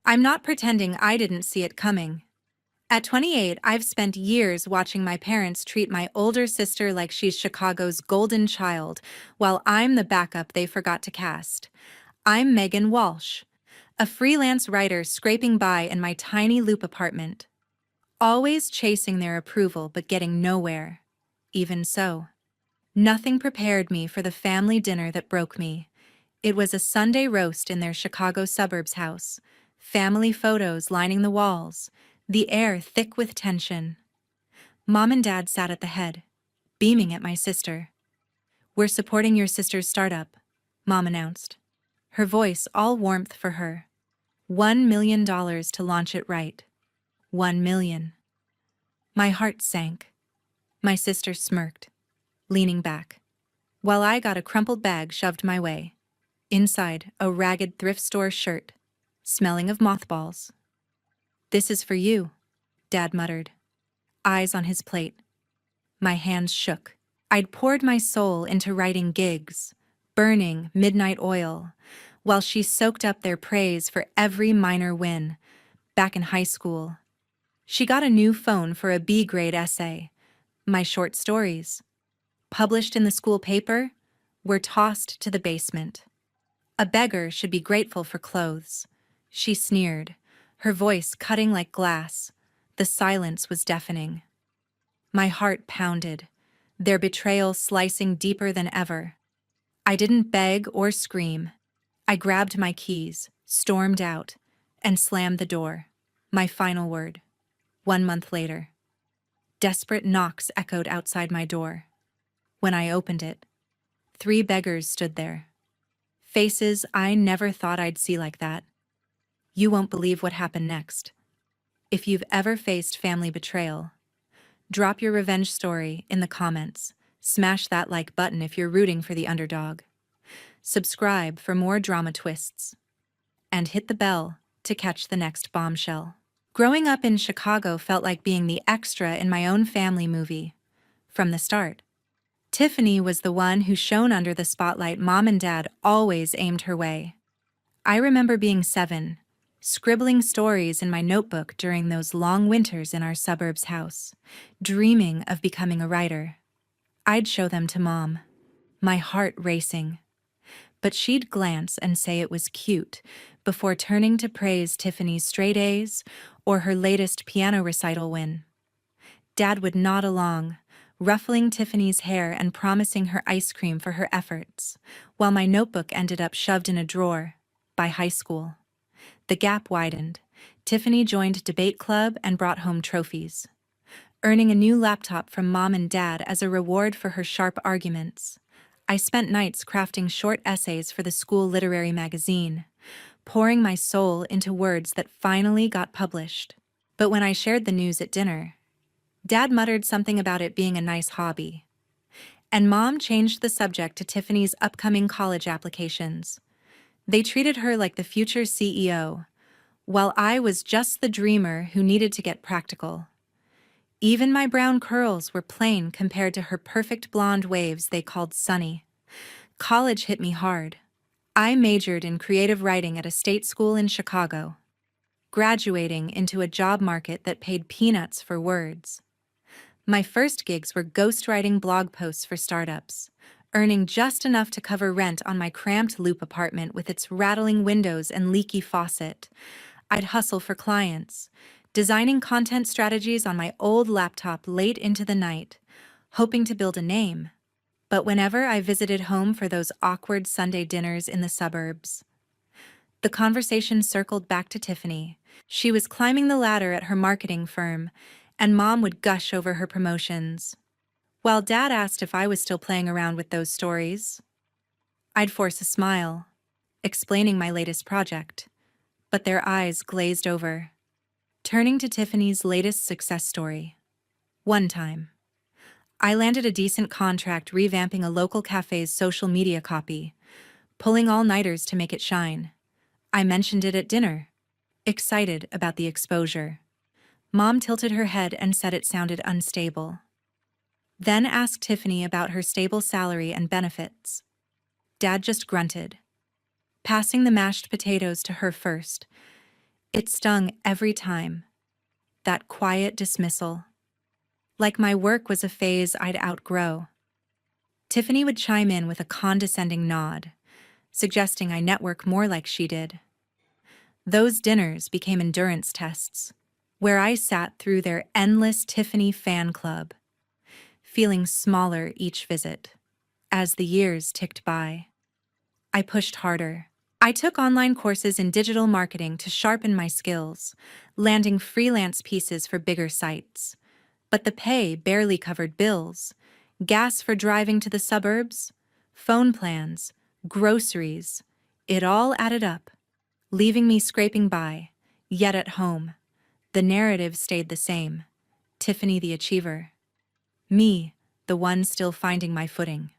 I'm not pretending I didn't see it coming. At 28, I've spent years watching my parents treat my older sister like she's Chicago's golden child, while I'm the backup they forgot to cast. I'm Megan Walsh, a freelance writer scraping by in my tiny loop apartment, always chasing their approval but getting nowhere. Even so, nothing prepared me for the family dinner that broke me. It was a Sunday roast in their Chicago suburbs house, family photos lining the walls, the air thick with tension. Mom and Dad sat at the head, beaming at my sister. "We're supporting your sister's startup," Mom announced, her voice all warmth for her. $1 million to launch it right. 1 million. My heart sank. My sister smirked, leaning back, while I got a crumpled bag shoved my way. Inside, a ragged thrift store shirt, smelling of mothballs. "This is for you," Dad muttered, eyes on his plate. My hands shook. I'd poured my soul into writing gigs, burning midnight oil, while she soaked up their praise for every minor win. Back in high school, she got a new phone for a B-grade essay. My short stories, published in the school paper, were tossed to the basement. "A beggar should be grateful for clothes," she sneered, her voice cutting like glass. The silence was deafening. My heart pounded, their betrayal slicing deeper than ever. I didn't beg or scream. I grabbed my keys, stormed out, and slammed the door. My final word. 1 month later. Desperate knocks echoed outside my door. When I opened it, 3 beggars stood there. Faces I never thought I'd see like that. You won't believe what happened next. If you've ever faced family betrayal, drop your revenge story in the comments. Smash that like button if you're rooting for the underdog. Subscribe for more drama twists. And hit the bell to catch the next bombshell. Growing up in Chicago felt like being the extra in my own family movie. From the start, Tiffany was the one who shone under the spotlight Mom and Dad always aimed her way. I remember being 7, scribbling stories in my notebook during those long winters in our suburbs house, dreaming of becoming a writer. I'd show them to Mom, my heart racing. But she'd glance and say it was cute before turning to praise Tiffany's straight A's or her latest piano recital win. Dad would nod along, ruffling Tiffany's hair and promising her ice cream for her efforts, while my notebook ended up shoved in a drawer. By high school, the gap widened. Tiffany joined debate club and brought home trophies, earning a new laptop from Mom and Dad as a reward for her sharp arguments. I spent nights crafting short essays for the school literary magazine, pouring my soul into words that finally got published. But when I shared the news at dinner, Dad muttered something about it being a nice hobby. And Mom changed the subject to Tiffany's upcoming college applications. They treated her like the future CEO, while I was just the dreamer who needed to get practical. Even my brown curls were plain compared to her perfect blonde waves they called sunny. College hit me hard. I majored in creative writing at a state school in Chicago, graduating into a job market that paid peanuts for words. My first gigs were ghostwriting blog posts for startups, earning just enough to cover rent on my cramped loop apartment with its rattling windows and leaky faucet. I'd hustle for clients, designing content strategies on my old laptop late into the night, hoping to build a name. But whenever I visited home for those awkward Sunday dinners in the suburbs, the conversation circled back to Tiffany. She was climbing the ladder at her marketing firm, and Mom would gush over her promotions, while Dad asked if I was still playing around with those stories. I'd force a smile, explaining my latest project, but their eyes glazed over. Turning to Tiffany's latest success story. One time, I landed a decent contract revamping a local cafe's social media copy, pulling all-nighters to make it shine. I mentioned it at dinner, excited about the exposure. Mom tilted her head and said it sounded unstable. Then asked Tiffany about her stable salary and benefits. Dad just grunted, passing the mashed potatoes to her first. It stung every time, that quiet dismissal. Like my work was a phase I'd outgrow. Tiffany would chime in with a condescending nod, suggesting I network more like she did. Those dinners became endurance tests, where I sat through their endless Tiffany fan club, feeling smaller each visit. As the years ticked by, I pushed harder. I took online courses in digital marketing to sharpen my skills, landing freelance pieces for bigger sites. But the pay barely covered bills, gas for driving to the suburbs, phone plans, groceries. It all added up, leaving me scraping by, yet at home. The narrative stayed the same. Tiffany the achiever. Me, the one still finding my footing.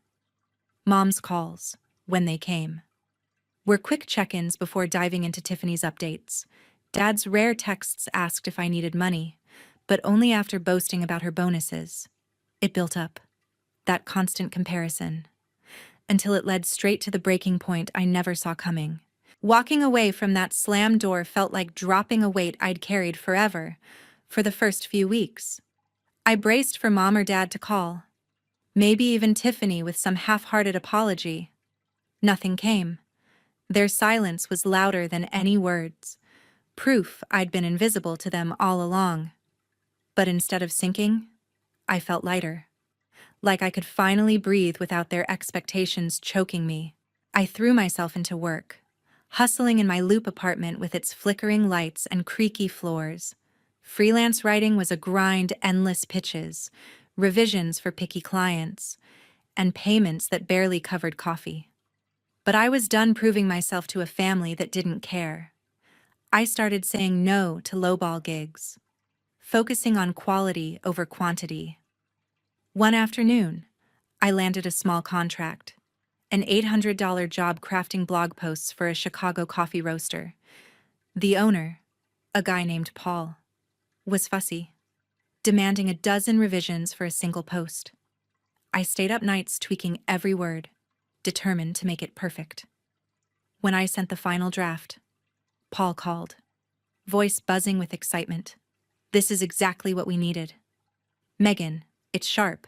Mom's calls, when they came, were quick check-ins before diving into Tiffany's updates. Dad's rare texts asked if I needed money, but only after boasting about her bonuses. It built up, that constant comparison, until it led straight to the breaking point I never saw coming. Walking away from that slammed door felt like dropping a weight I'd carried forever, for the first few weeks. I braced for Mom or Dad to call, maybe even Tiffany with some half-hearted apology. Nothing came. Their silence was louder than any words, proof I'd been invisible to them all along. But instead of sinking, I felt lighter, like I could finally breathe without their expectations choking me. I threw myself into work, hustling in my loop apartment with its flickering lights and creaky floors. Freelance writing was a grind, endless pitches, revisions for picky clients, and payments that barely covered coffee. But I was done proving myself to a family that didn't care. I started saying no to lowball gigs, focusing on quality over quantity. One afternoon, I landed a small contract, an $800 job crafting blog posts for a Chicago coffee roaster. The owner, a guy named Paul, was fussy, demanding a dozen revisions for a single post. I stayed up nights tweaking every word, determined to make it perfect. When I sent the final draft, Paul called, voice buzzing with excitement. This is exactly what we needed. Megan, it's sharp.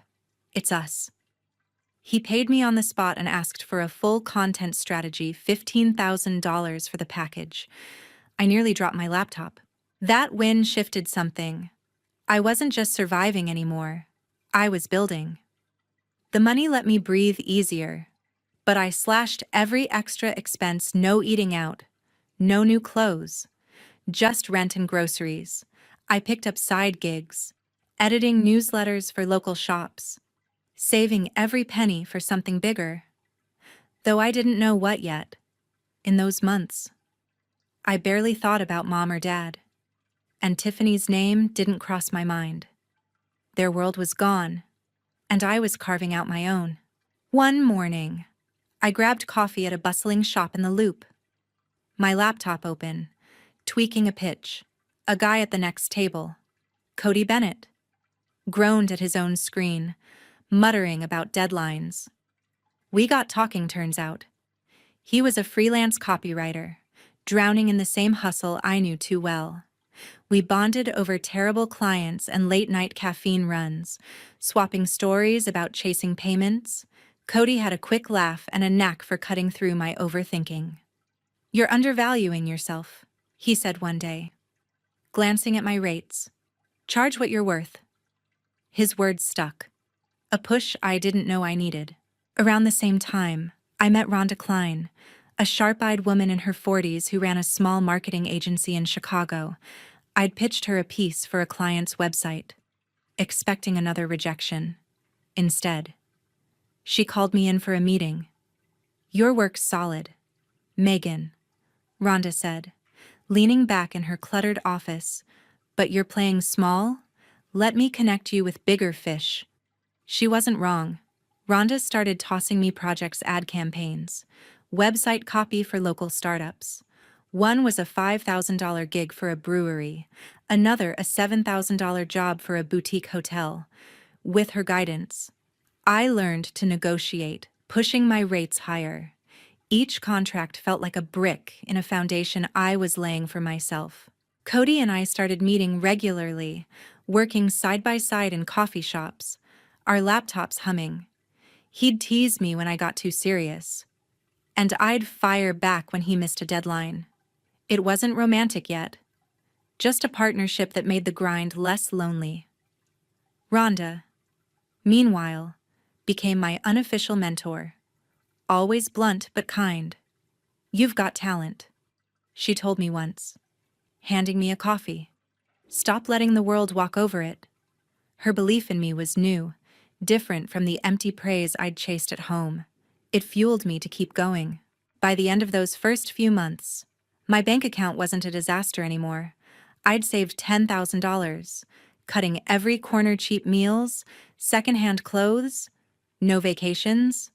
It's us. He paid me on the spot and asked for a full content strategy, $15,000 for the package. I nearly dropped my laptop. That win shifted something. I wasn't just surviving anymore. I was building. The money let me breathe easier, but I slashed every extra expense. No eating out, no new clothes, just rent and groceries. I picked up side gigs, editing newsletters for local shops, saving every penny for something bigger. Though I didn't know what yet. In those months, I barely thought about Mom or Dad, and Tiffany's name didn't cross my mind. Their world was gone, and I was carving out my own. One morning, I grabbed coffee at a bustling shop in the Loop. My laptop open, tweaking a pitch. A guy at the next table, Cody Bennett, groaned at his own screen, muttering about deadlines. We got talking, turns out. He was a freelance copywriter, drowning in the same hustle I knew too well. We bonded over terrible clients and late-night caffeine runs, swapping stories about chasing payments. Cody had a quick laugh and a knack for cutting through my overthinking. You're undervaluing yourself, he said one day, glancing at my rates. Charge what you're worth. His words stuck, a push I didn't know I needed. Around the same time, I met Rhonda Klein, a sharp-eyed woman in her 40s who ran a small marketing agency in Chicago. I'd pitched her a piece for a client's website, expecting another rejection. Instead, she called me in for a meeting. Your work's solid, Megan, Rhonda said, leaning back in her cluttered office. But you're playing small? Let me connect you with bigger fish. She wasn't wrong. Rhonda started tossing me projects, ad campaigns, website copy for local startups. One was a $5,000 gig for a brewery, another a $7,000 job for a boutique hotel. With her guidance, I learned to negotiate, pushing my rates higher. Each contract felt like a brick in a foundation I was laying for myself. Cody and I started meeting regularly, working side by side in coffee shops, our laptops humming. He'd tease me when I got too serious, and I'd fire back when he missed a deadline. It wasn't romantic yet, just a partnership that made the grind less lonely. Rhonda, meanwhile, became my unofficial mentor, always blunt but kind. "You've got talent," she told me once, handing me a coffee. "Stop letting the world walk over it." Her belief in me was new, different from the empty praise I'd chased at home. It fueled me to keep going. By the end of those first few months, my bank account wasn't a disaster anymore. I'd saved $10,000, cutting every corner cheap meals, secondhand clothes, no vacations.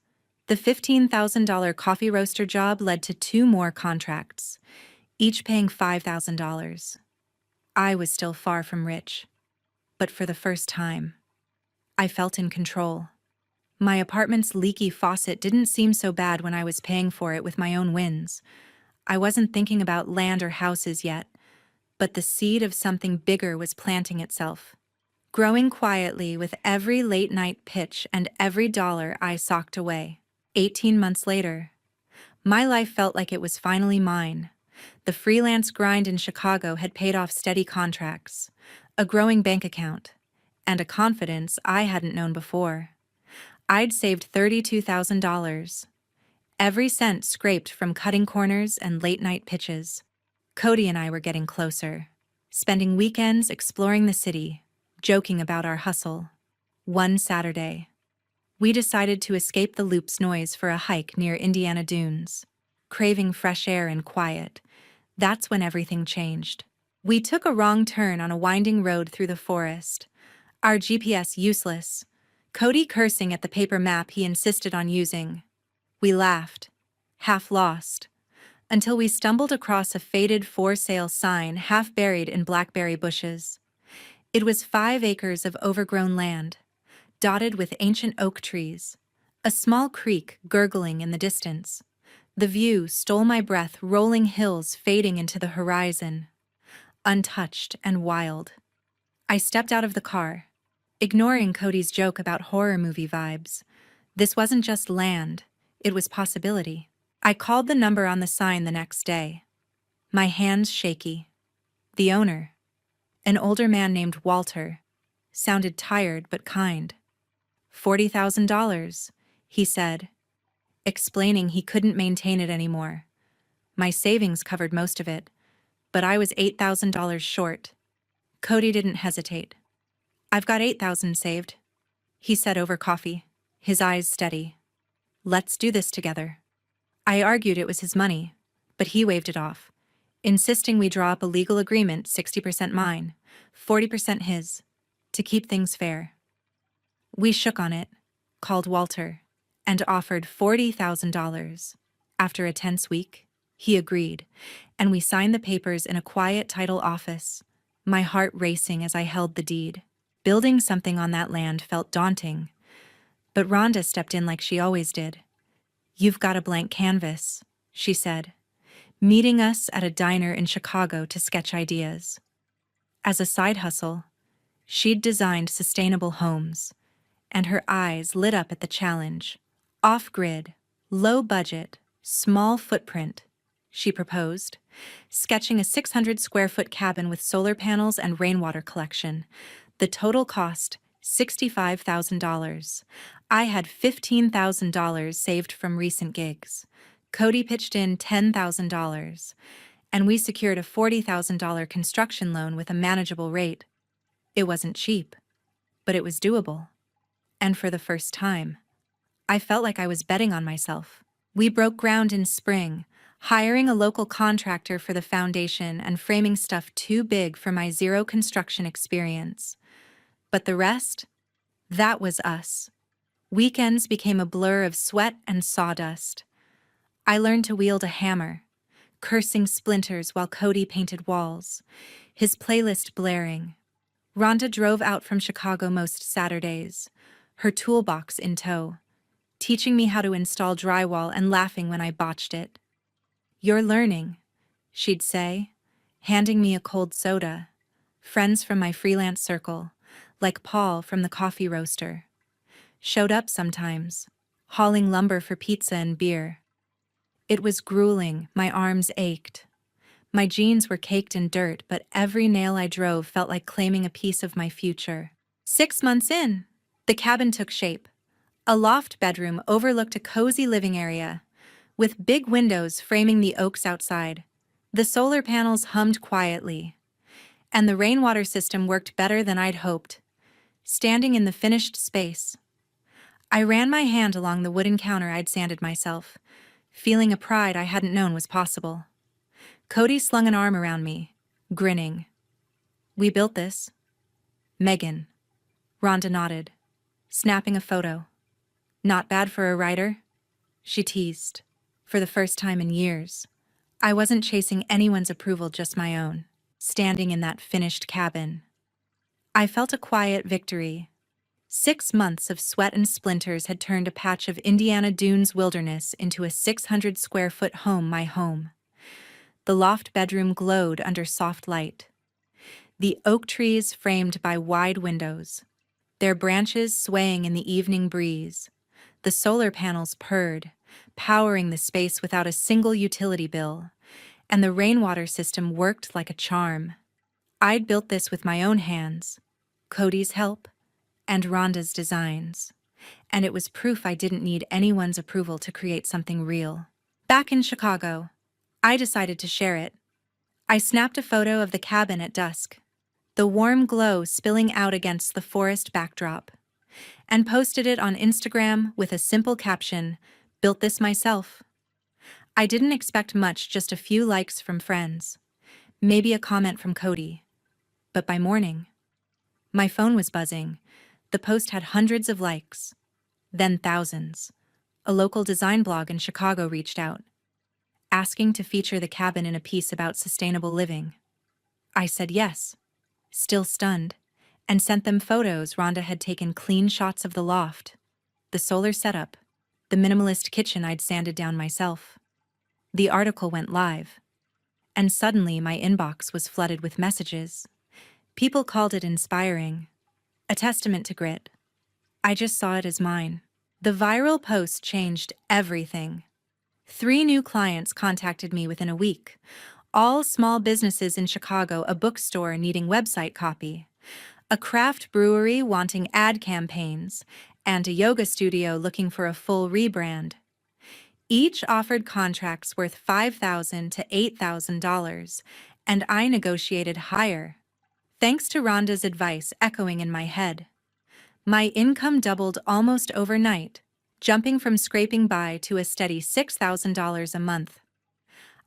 The $15,000 coffee roaster job led to 2 more contracts, each paying $5,000. I was still far from rich, but for the first time, I felt in control. My apartment's leaky faucet didn't seem so bad when I was paying for it with my own wins. I wasn't thinking about land or houses yet, but the seed of something bigger was planting itself, growing quietly with every late-night pitch and every dollar I socked away. 18 months later, my life felt like it was finally mine. The freelance grind in Chicago had paid off steady contracts, a growing bank account, and a confidence I hadn't known before. I'd saved $32,000, every cent scraped from cutting corners and late-night pitches. Cody and I were getting closer, spending weekends exploring the city, joking about our hustle. One Saturday, we decided to escape the loop's noise for a hike near Indiana Dunes. Craving fresh air and quiet, that's when everything changed. We took a wrong turn on a winding road through the forest, our GPS useless, Cody cursing at the paper map he insisted on using. We laughed, half lost, until we stumbled across a faded for-sale sign half buried in blackberry bushes. It was 5 acres of overgrown land, dotted with ancient oak trees, a small creek gurgling in the distance. The view stole my breath, rolling hills fading into the horizon, untouched and wild. I stepped out of the car, ignoring Cody's joke about horror movie vibes. This wasn't just land, it was possibility. I called the number on the sign the next day, my hands shaky. The owner, an older man named Walter, sounded tired but kind. $40,000, he said, explaining he couldn't maintain it anymore. My savings covered most of it, but I was $8,000 short. Cody didn't hesitate. "I've got $8,000 saved," he said over coffee, his eyes steady. "Let's do this together." I argued it was his money, but he waved it off, insisting we draw up a legal agreement, 60% mine, 40% his, to keep things fair. We shook on it, called Walter, and offered $40,000. After a tense week, he agreed, and we signed the papers in a quiet title office, my heart racing as I held the deed. Building something on that land felt daunting, but Rhonda stepped in like she always did. "You've got a blank canvas," she said, meeting us at a diner in Chicago to sketch ideas. As a side hustle, she'd designed sustainable homes, and her eyes lit up at the challenge. "Off-grid, low budget, small footprint," she proposed, sketching a 600-square-foot cabin with solar panels and rainwater collection. The total cost, $65,000. I had $15,000 saved from recent gigs. Cody pitched in $10,000, and we secured a $40,000 construction loan with a manageable rate. It wasn't cheap, but it was doable. And for the first time, I felt like I was betting on myself. We broke ground in spring, hiring a local contractor for the foundation and framing stuff too big for my zero construction experience. But the rest? That was us. Weekends became a blur of sweat and sawdust. I learned to wield a hammer, cursing splinters while Cody painted walls, his playlist blaring. Rhonda drove out from Chicago most Saturdays, her toolbox in tow, teaching me how to install drywall and laughing when I botched it. "You're learning," she'd say, handing me a cold soda. Friends from my freelance circle, like Paul from the coffee roaster, showed up sometimes, hauling lumber for pizza and beer. It was grueling, my arms ached. My jeans were caked in dirt, but every nail I drove felt like claiming a piece of my future. 6 months in, the cabin took shape. A loft bedroom overlooked a cozy living area, with big windows framing the oaks outside. The solar panels hummed quietly, and the rainwater system worked better than I'd hoped. Standing in the finished space, I ran my hand along the wooden counter I'd sanded myself, feeling a pride I hadn't known was possible. Cody slung an arm around me, grinning. "We built this." "Megan." Rhonda nodded, snapping a photo. "Not bad for a writer?" she teased. For the first time in years, I wasn't chasing anyone's approval, just my own. Standing in that finished cabin, I felt a quiet victory. 6 months of sweat and splinters had turned a patch of Indiana Dunes wilderness into a 600-square-foot home, my home. The loft bedroom glowed under soft light. The oak trees framed by wide windows, their branches swaying in the evening breeze. The solar panels purred, powering the space without a single utility bill, and the rainwater system worked like a charm. I'd built this with my own hands, Cody's help, and Rhonda's designs, and it was proof I didn't need anyone's approval to create something real. Back in Chicago, I decided to share it. I snapped a photo of the cabin at dusk, the warm glow spilling out against the forest backdrop, and posted it on Instagram with a simple caption, "Built this myself." I didn't expect much, just a few likes from friends, maybe a comment from Cody. But by morning, my phone was buzzing. The post had hundreds of likes, then thousands. A local design blog in Chicago reached out, asking to feature the cabin in a piece about sustainable living. I said yes, still stunned, and sent them photos. Rhonda had taken clean shots of the loft, the solar setup, the minimalist kitchen I'd sanded down myself. The article went live, and suddenly my inbox was flooded with messages. People called it inspiring, a testament to grit. I just saw it as mine. The viral post changed everything. 3 new clients contacted me within a week, all small businesses in Chicago, a bookstore needing website copy, a craft brewery wanting ad campaigns, and a yoga studio looking for a full rebrand. Each offered contracts worth $5,000 to $8,000, and I negotiated higher. Thanks to Rhonda's advice echoing in my head, my income doubled almost overnight, jumping from scraping by to a steady $6,000 a month.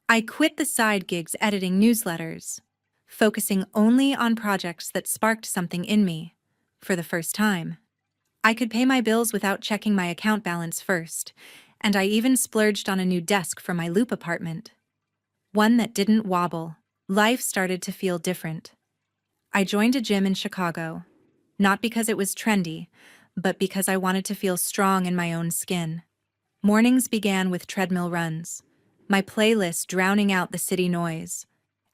I quit the side gigs editing newsletters, focusing only on projects that sparked something in me. For the first time, I could pay my bills without checking my account balance first, and I even splurged on a new desk for my loop apartment, one that didn't wobble. Life started to feel different. I joined a gym in Chicago, not because it was trendy, but because I wanted to feel strong in my own skin. Mornings began with treadmill runs, my playlist drowning out the city noise,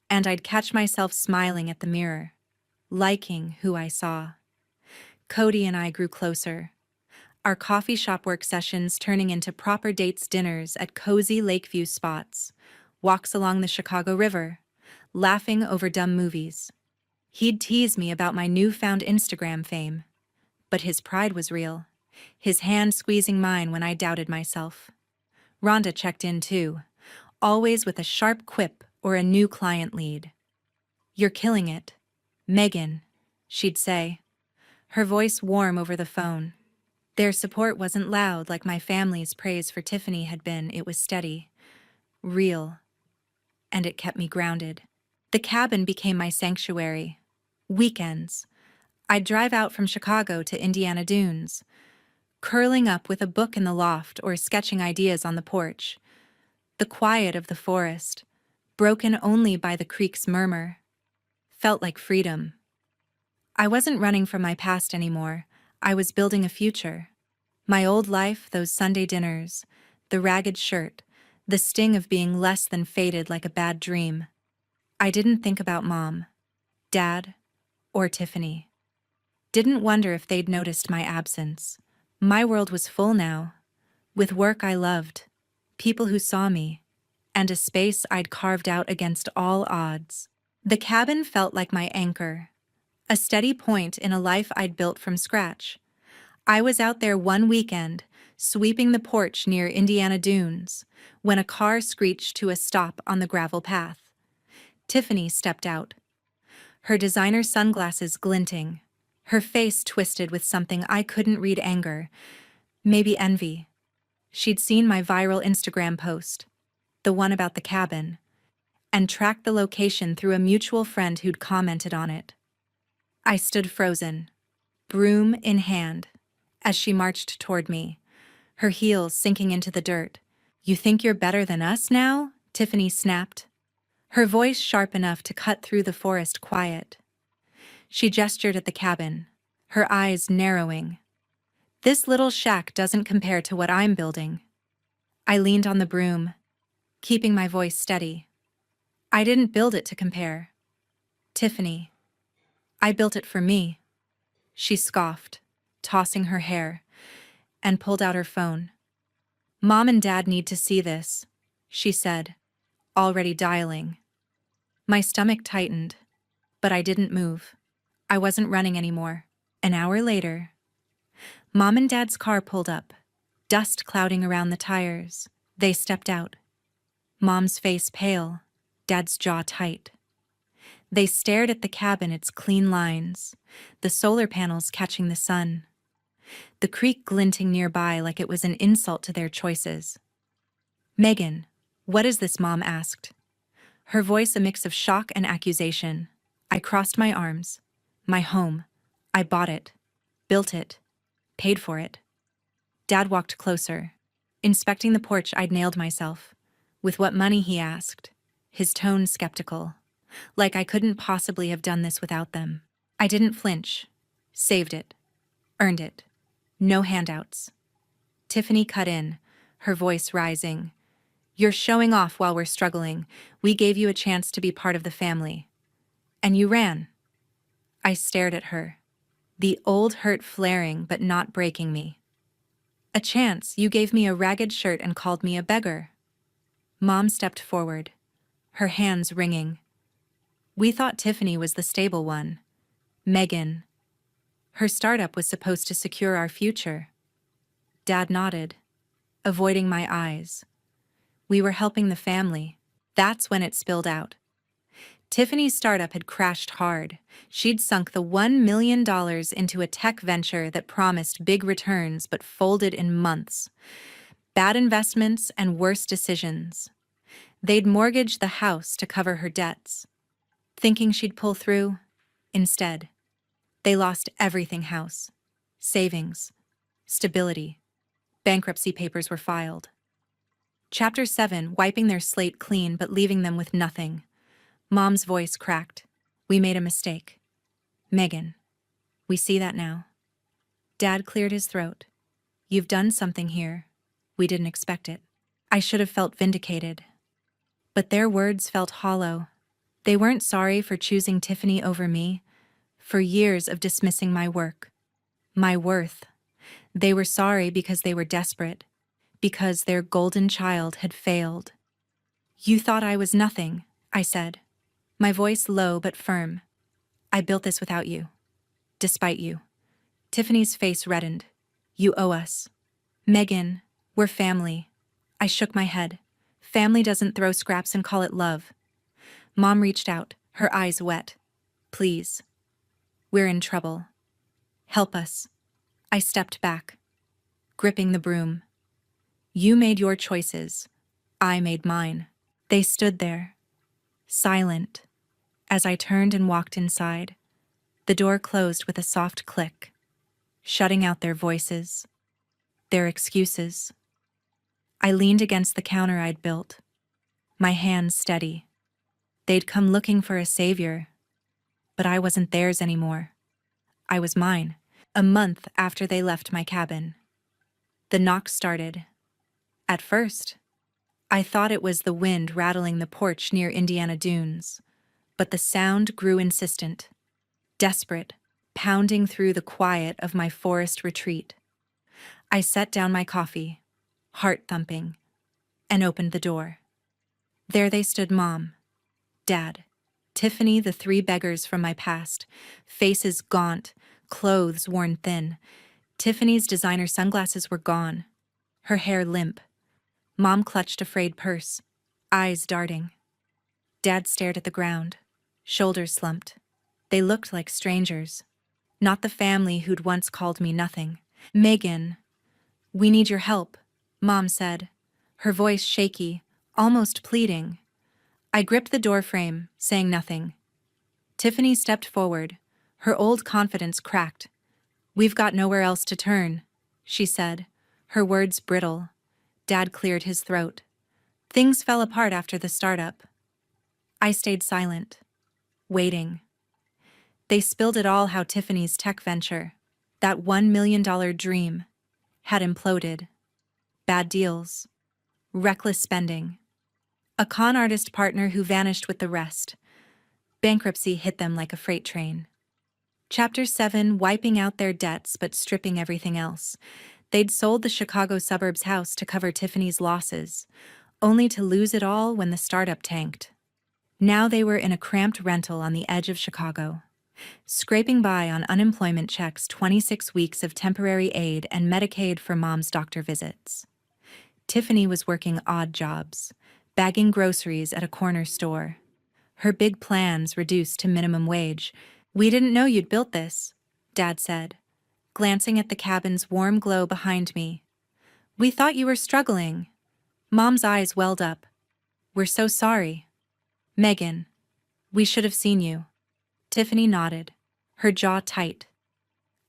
and I'd catch myself smiling at the mirror, liking who I saw. Cody and I grew closer, our coffee shop work sessions turning into proper dates, dinners at cozy lakeview spots, walks along the Chicago River, laughing over dumb movies. He'd tease me about my newfound Instagram fame, but his pride was real, his hand squeezing mine when I doubted myself. Rhonda checked in too, always with a sharp quip or a new client lead. "You're killing it, Megan," she'd say, her voice warm over the phone. Their support wasn't loud like my family's praise for Tiffany had been. It was steady, real, and it kept me grounded. The cabin became my sanctuary. Weekends, I'd drive out from Chicago to Indiana Dunes, curling up with a book in the loft or sketching ideas on the porch. The quiet of the forest, broken only by the creek's murmur, felt like freedom. I wasn't running from my past anymore. I was building a future. My old life, those Sunday dinners, the ragged shirt, the sting of being less than faded like a bad dream. I didn't think about Mom, Dad, or Tiffany. Didn't wonder if they'd noticed my absence. My world was full now, with work I loved, people who saw me, and a space I'd carved out against all odds. The cabin felt like my anchor, a steady point in a life I'd built from scratch. I was out there one weekend, sweeping the porch near Indiana Dunes, when a car screeched to a stop on the gravel path. Tiffany stepped out, her designer sunglasses glinting, her face twisted with something I couldn't read: anger, maybe envy. She'd seen my viral Instagram post, the one about the cabin, and tracked the location through a mutual friend who'd commented on it. I stood frozen, broom in hand, as she marched toward me, her heels sinking into the dirt. "You think you're better than us now?" Tiffany snapped, her voice sharp enough to cut through the forest quiet. She gestured at the cabin, her eyes narrowing. "This little shack doesn't compare to what I'm building." I leaned on the broom, keeping my voice steady. "I didn't build it to compare, Tiffany. I built it for me." She scoffed, tossing her hair, and pulled out her phone. "Mom and Dad need to see this," she said, already dialing. My stomach tightened, but I didn't move. I wasn't running anymore. An hour later, Mom and Dad's car pulled up, dust clouding around the tires. They stepped out, Mom's face pale, Dad's jaw tight. They stared at the cabin, its clean lines, the solar panels catching the sun, the creek glinting nearby like it was an insult to their choices. "Megan, what is this?" Mom asked, her voice a mix of shock and accusation. I crossed my arms. "My home. I bought it, built it, paid for it." Dad walked closer, inspecting the porch I'd nailed myself. "With what money?" he asked, his tone skeptical, like I couldn't possibly have done this without them. I didn't flinch. "Saved it. Earned it. No handouts." Tiffany cut in, her voice rising. "You're showing off while we're struggling. We gave you a chance to be part of the family. And you ran." I stared at her, the old hurt flaring but not breaking me. "A chance? You gave me a ragged shirt and called me a beggar." Mom stepped forward, her hands wringing. "We thought Tiffany was the stable one. Megan. Her startup was supposed to secure our future." Dad nodded, avoiding my eyes. "We were helping the family." That's when it spilled out. Tiffany's startup had crashed hard. She'd sunk the $1 million into a tech venture that promised big returns but folded in months. Bad investments and worse decisions. They'd mortgaged the house to cover her debts, thinking she'd pull through. Instead, they lost everything: house, savings, stability. Bankruptcy papers were filed. Chapter 7, wiping their slate clean but leaving them with nothing. Mom's voice cracked. "We made a mistake. Megan, we see that now." Dad cleared his throat. "You've done something here. We didn't expect it." I should have felt vindicated. But their words felt hollow. They weren't sorry for choosing Tiffany over me, for years of dismissing my work, my worth. They were sorry because they were desperate, because their golden child had failed. "You thought I was nothing," I said, my voice low but firm. "I built this without you, despite you." Tiffany's face reddened. "You owe us." "Megan, we're family." I shook my head. "Family doesn't throw scraps and call it love." Mom reached out, her eyes wet. "Please. We're in trouble. Help us." I stepped back, gripping the broom. "You made your choices. I made mine." They stood there, silent, as I turned and walked inside. The door closed with a soft click, shutting out their voices, their excuses. I leaned against the counter I'd built, my hands steady. They'd come looking for a savior, but I wasn't theirs anymore. I was mine. A month after they left my cabin, the knock started. At first, I thought it was the wind rattling the porch near Indiana Dunes. but the sound grew insistent, desperate, pounding through the quiet of my forest retreat. I set down my coffee, heart thumping, and opened the door. There they stood, Mom, Dad, Tiffany, the three beggars from my past, faces gaunt, clothes worn thin. Tiffany's designer sunglasses were gone, her hair limp. Mom clutched a frayed purse, eyes darting. Dad stared at the ground, shoulders slumped. They looked like strangers, not the family who'd once called me nothing. Megan, we need your help, Mom said, her voice shaky, almost pleading. I gripped the doorframe, saying nothing. Tiffany stepped forward, her old confidence cracked. We've got nowhere else to turn, she said, her words brittle. Dad cleared his throat. Things fell apart after the startup. I stayed silent, waiting. They spilled it all, how Tiffany's tech venture, that $1 million dream, had imploded. Bad deals, reckless spending, a con artist partner who vanished with the rest. Bankruptcy hit them like a freight train. Chapter 7, wiping out their debts but stripping everything else. They'd sold the Chicago suburbs house to cover Tiffany's losses, only to lose it all when the startup tanked. Now they were in a cramped rental on the edge of Chicago, scraping by on unemployment checks, 26 weeks of temporary aid, and Medicaid for Mom's doctor visits. Tiffany was working odd jobs, bagging groceries at a corner store. Her big plans reduced to minimum wage. We didn't know you'd built this, Dad said, glancing at the cabin's warm glow behind me. We thought you were struggling. Mom's eyes welled up. We're so sorry. Megan, we should have seen you. Tiffany nodded, her jaw tight.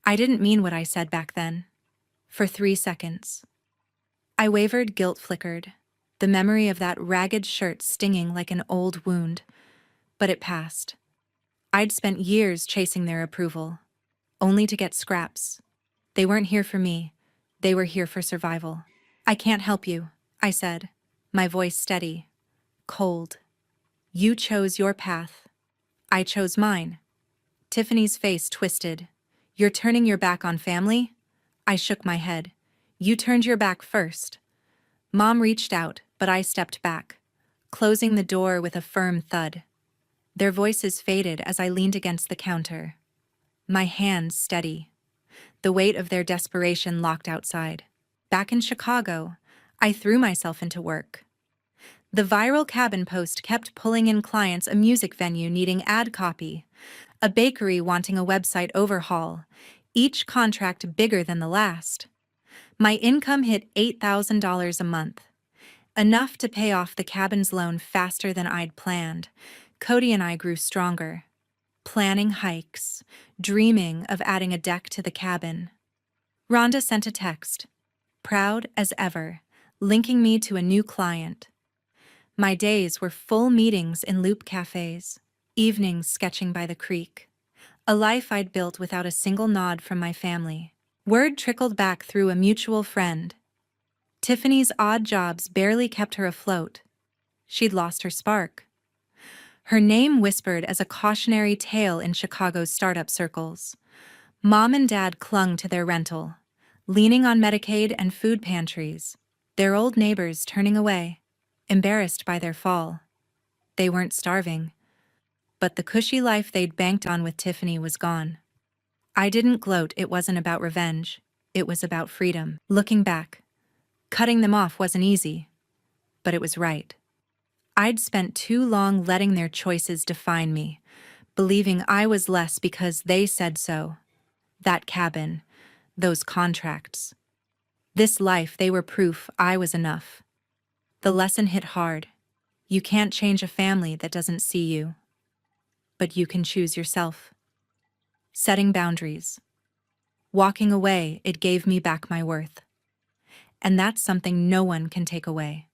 I didn't mean what I said back then. For 3 seconds. I wavered, guilt flickered, the memory of that ragged shirt stinging like an old wound. But it passed. I'd spent years chasing their approval, only to get scraps. They weren't here for me. They were here for survival. I can't help you, I said, my voice steady, cold. You chose your path. I chose mine. Tiffany's face twisted. You're turning your back on family? I shook my head. You turned your back first. Mom reached out, but I stepped back, closing the door with a firm thud. Their voices faded as I leaned against the counter, my hands steady. The weight of their desperation locked outside. Back in Chicago, I threw myself into work. The viral cabin post kept pulling in clients, a music venue needing ad copy, a bakery wanting a website overhaul, each contract bigger than the last. My income hit $8,000 a month, enough to pay off the cabin's loan faster than I'd planned. Cody and I grew stronger, planning hikes, dreaming of adding a deck to the cabin. Rhonda sent a text, proud as ever, linking me to a new client. My days were full meetings in loop cafes, evenings sketching by the creek, a life I'd built without a single nod from my family. Word trickled back through a mutual friend. Tiffany's odd jobs barely kept her afloat. She'd lost her spark. Her name whispered as a cautionary tale in Chicago's startup circles. Mom and Dad clung to their rental, leaning on Medicaid and food pantries, their old neighbors turning away, embarrassed by their fall. They weren't starving, but the cushy life they'd banked on with Tiffany was gone. I didn't gloat. It wasn't about revenge. It was about freedom. Looking back, cutting them off wasn't easy, but it was right. I'd spent too long letting their choices define me, believing I was less because they said so. That cabin, those contracts. This life, they were proof I was enough. The lesson hit hard. You can't change a family that doesn't see you. But you can choose yourself. Setting boundaries. Walking away, it gave me back my worth. And that's something no one can take away.